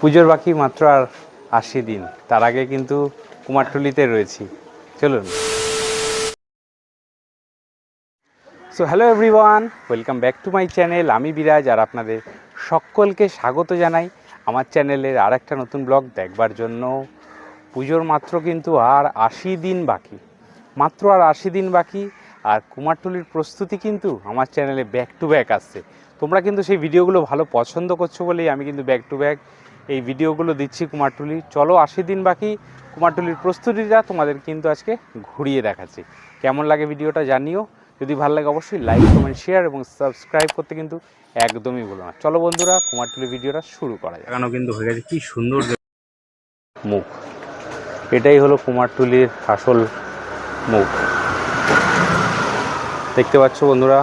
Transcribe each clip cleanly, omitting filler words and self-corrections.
পুজোর বাকি মাত্র আর 80 দিন, তার আগে কিন্তু কুমারটুলিতে রয়েছি। চলুন। So hello everyone, welcome back to my channel. আমি বিরাজ, আর আপনাদের সকলকে স্বাগত জানাই আমার চ্যানেলের আর একটা নতুন ব্লগ দেখবার জন্য। পুজোর মাত্র কিন্তু আর 80 দিন বাকি, মাত্র আর 80 দিন বাকি। আর কুমারটুলির প্রস্তুতি কিন্তু আমার চ্যানেলে ব্যাক টু ব্যাক আসছে। তোমরা কিন্তু সেই ভিডিওগুলো ভালো পছন্দ করছো বলেই আমি কিন্তু ব্যাক টু ব্যাক এই ভিডিওগুলো দিচ্ছি কুমারটুলি। চলো 80 দিন বাকি, কুমারটুলির প্রস্তুতিটা তোমাদের কিন্তু আজকে ঘুরিয়ে দেখাচ্ছি। কেমন লাগে ভিডিওটা জানিও, যদি ভালো লাগে অবশ্যই লাইক, কমেন্ট, শেয়ার এবং সাবস্ক্রাইব করতে কিন্তু একদমই ভুলো না। চলো বন্ধুরা, কুমারটুলি ভিডিওটা শুরু করা যায়। এখানেও কিন্তু হয়ে গেছে কি সুন্দর মুখ, এটাই হলো কুমারটুলির আসল মুখ। দেখতে পাচ্ছ বন্ধুরা,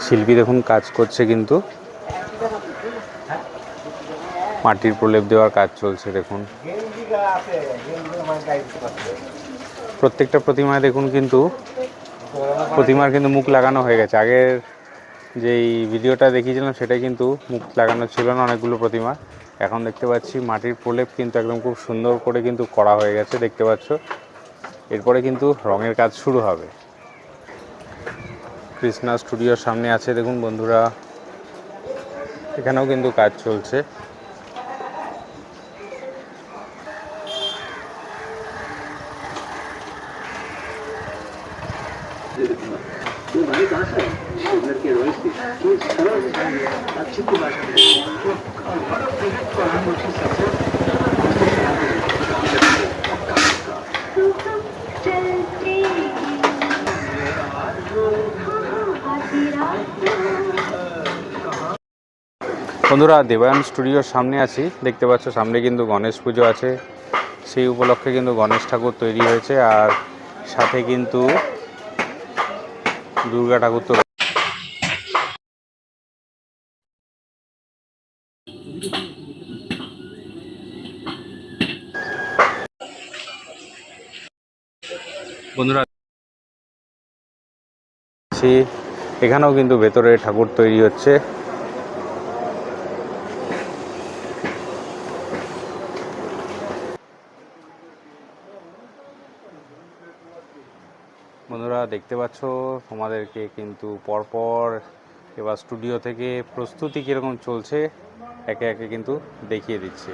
শিল্পী দেখুন কাজ করছে, কিন্তু মাটির প্রলেপ দেওয়ার কাজ চলছে। দেখুন প্রত্যেকটা প্রতিমায় দেখুন কিন্তু প্রতিমার কিন্তু মুখ লাগানো হয়ে গেছে। আগের যেই ভিডিওটা দেখিয়েছিলাম সেটাই কিন্তু মুখ লাগানো ছিল না অনেকগুলো প্রতিমা। এখন দেখতে পাচ্ছি মাটির প্রলেপ কিন্তু একদম খুব সুন্দর করে কিন্তু করা হয়ে গেছে, দেখতে পাচ্ছ। এরপরে কিন্তু রঙের কাজ শুরু হবে। কৃষ্ণা স্টুডিওর সামনে আছে দেখুন বন্ধুরা, এখানেও কিন্তু কাজ চলছে। বন্ধুরা, দেবায়ন স্টুডিওর সামনে আছি, দেখতে পাচ্ছ। সামনে কিন্তু গণেশ পুজো আছে, সেই উপলক্ষে কিন্তু গণেশ ঠাকুর তৈরি হয়েছে, আর সাথে কিন্তু দুর্গা ঠাকুর তো। বন্ধুরা এখানেও কিন্তু ভেতরে ঠাকুর তৈরি হচ্ছে। বন্ধুরা দেখতে পাচ্ছ, তোমাদেরকে কিন্তু পরপর এবার স্টুডিও থেকে প্রস্তুতি কীরকম চলছে একে একে কিন্তু দেখিয়ে দিচ্ছি।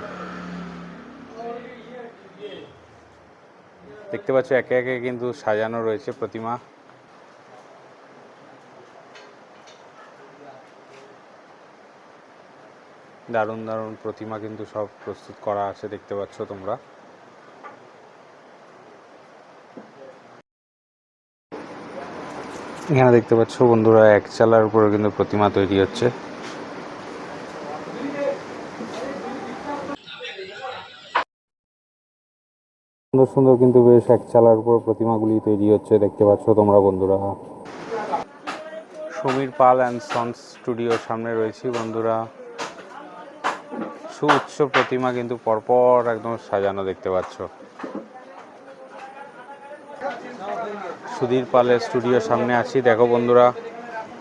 দেখতে পাচ্ছ একে একে কিন্তু সাজানো রয়েছে প্রতিমা। দারুণ দারুণ প্রতিমা কিন্তু সব প্রস্তুত করা আছে, দেখতে পাচ্ছ তোমরা। এখানে দেখতে পাচ্ছ বন্ধুরা, এক চালার উপরে কিন্তু প্রতিমা তৈরি হচ্ছে। সুন্দর সুন্দর কিন্তু বেশ এক চালার উপর প্রতিমাগুলি তৈরি হচ্ছে, দেখতে পাচ্ছ তোমরা বন্ধুরা। সমীর পাল অ্যান্ড সন্স স্টুডিওর সামনে রয়েছি বন্ধুরা। সুউচ্চ প্রতিমা কিন্তু পরপর একদম সাজানো, দেখতে পাচ্ছ। সুধীর পালের স্টুডিওর সামনে আছি, দেখো বন্ধুরা,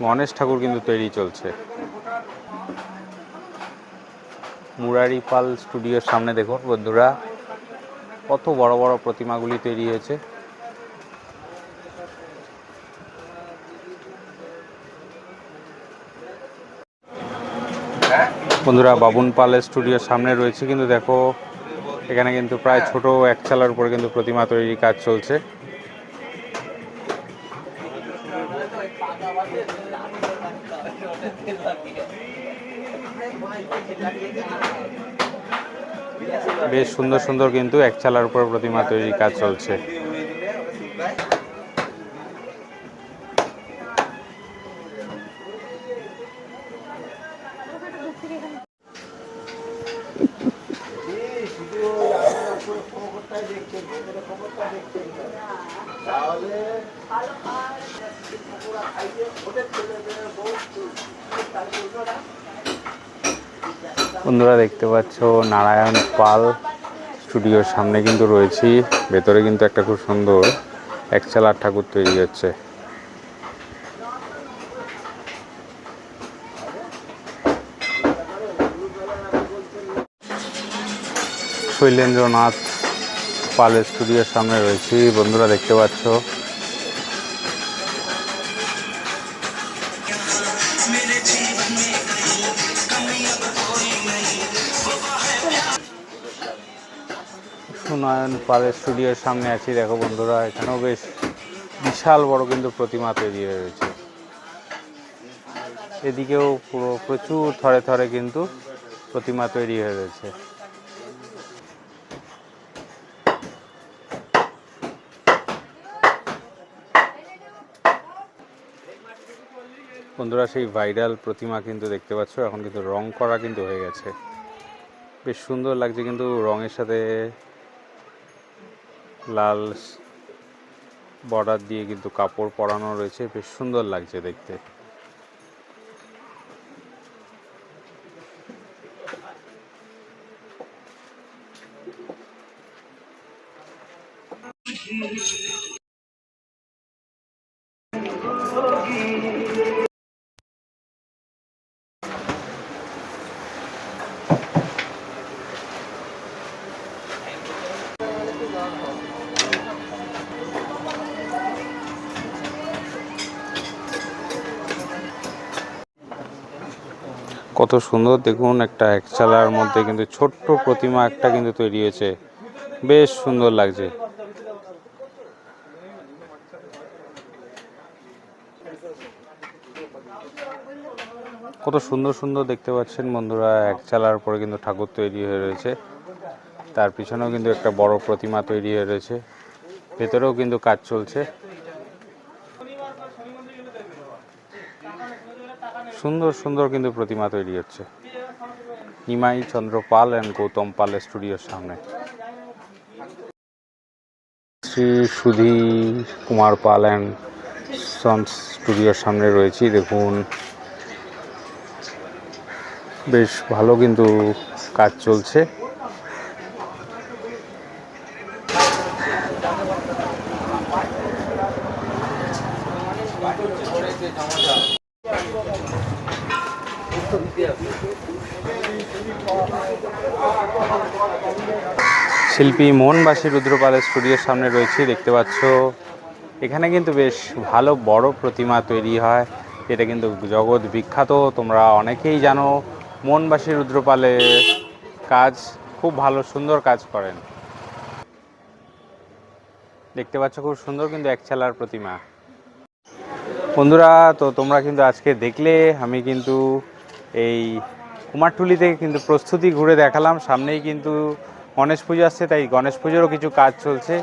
গণেশ ঠাকুর কিন্তু তৈরি চলছে। মুরারি পাল স্টুডিওর সামনে দেখুন বন্ধুরা, কত বড় বড় প্রতিমাগুলি তৈরি হয়েছে। বন্ধুরা বাবুন পালের স্টুডিওর সামনে রয়েছে, কিন্তু দেখো এখানে কিন্তু প্রায় ছোট এক চালার উপরে কিন্তু প্রতিমা তৈরির কাজ চলছে। বেশ সুন্দর সুন্দর কিন্তু এক চালার উপর প্রতিমা তৈরির কাজ চলছে। বন্ধুরা দেখতে পাচ্ছ নারায়ণ পাল স্টুডিওর সামনে কিন্তু রয়েছি। ভেতরে কিন্তু একটা খুব সুন্দর একচালার ঠাকুর তৈরি হচ্ছে। শৈলেন্দ্রনাথ পালের স্টুডিওর সামনে রয়েছি। বন্ধুরা দেখতে পাচ্ছ সুনয়ন পালের স্টুডিওর সামনে আছি। দেখো বন্ধুরা, এখানেও বেশ বিশাল বড় কিন্তু প্রতিমা তৈরি হয়ে রয়েছে। এদিকেও পুরো প্রচুর থরে থরে কিন্তু প্রতিমা তৈরি হয়ে রয়েছে। বন্ধুরা সেই ভাইরাল প্রতিমা কিন্তু দেখতে পাচ্ছ, এখন কিন্তু রং করা কিন্তু হয়ে গেছে। বেশ সুন্দর লাগছে কিন্তু রঙের সাথে লাল বর্ডার দিয়ে কিন্তু কাপড় পরানো রয়েছে, বেশ সুন্দর লাগছে দেখতে। কত সুন্দর দেখুন, একটা একচালার মধ্যে কিন্তু ছোট্ট প্রতিমা একটা কিন্তু তৈরি হয়েছে, বেশ সুন্দর লাগছে। কত সুন্দর সুন্দর দেখতে পাচ্ছেন বন্ধুরা, একচালার পরে কিন্তু ঠাকুর তৈরি হয়ে রয়েছে। তার পিছনেও কিন্তু একটা বড় প্রতিমা তৈরি হয়ে রয়েছে, ভেতরেও কিন্তু কাজ চলছে। সুন্দর সুন্দর কিন্তু প্রতিমা তৈরি হচ্ছে নিমাই চন্দ্র পাল অ্যান্ড গৌতম পালের স্টুডিওর সামনে। শ্রী সুধী কুমার পাল অ্যান্ড সন্স স্টুডিওর সামনে রয়েছি। দেখুন বেশ ভালো কিন্তু কাজ চলছে। শিল্পী মোহনবাসী রুদ্রপালের স্টুডিওর সামনে রয়েছি। দেখতে পাচ্ছ এখানে কিন্তু বেশ ভালো বড় প্রতিমা তৈরি হয়, এটা কিন্তু জগৎ বিখ্যাত, তোমরা অনেকেই জানো। মোহনবাসী রুদ্রপালের কাজ খুব ভালো, সুন্দর কাজ করেন। দেখতে পাচ্ছ খুব সুন্দর কিন্তু একচালার প্রতিমা। বন্ধুরা তো তোমরা কিন্তু আজকে দেখলে আমি কিন্তু এই কুমারটুলি থেকে কিন্তু প্রস্তুতি ঘুরে দেখালাম। সামনেই কিন্তু গণেশ পুজো আসছে, তাই গণেশ পুজোরও কিছু কাজ চলছে,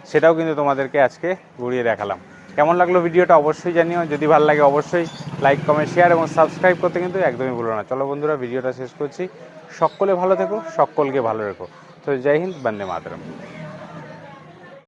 সেটাও কিন্তু তোমাদেরকে আজকে ঘুরিয়ে দেখালাম। কেমন লাগলো ভিডিওটা অবশ্যই জানিও। যদি ভালো লাগে অবশ্যই লাইক, কমেন্ট, শেয়ার এবং সাবস্ক্রাইব করতে কিন্তু একদমই ভুলো না। চলো বন্ধুরা ভিডিওটা শেষ করছি। সকলে ভালো থেকো, সকলকে ভালো রেখো। তো জয় হিন্দ, বন্দে মাতরম।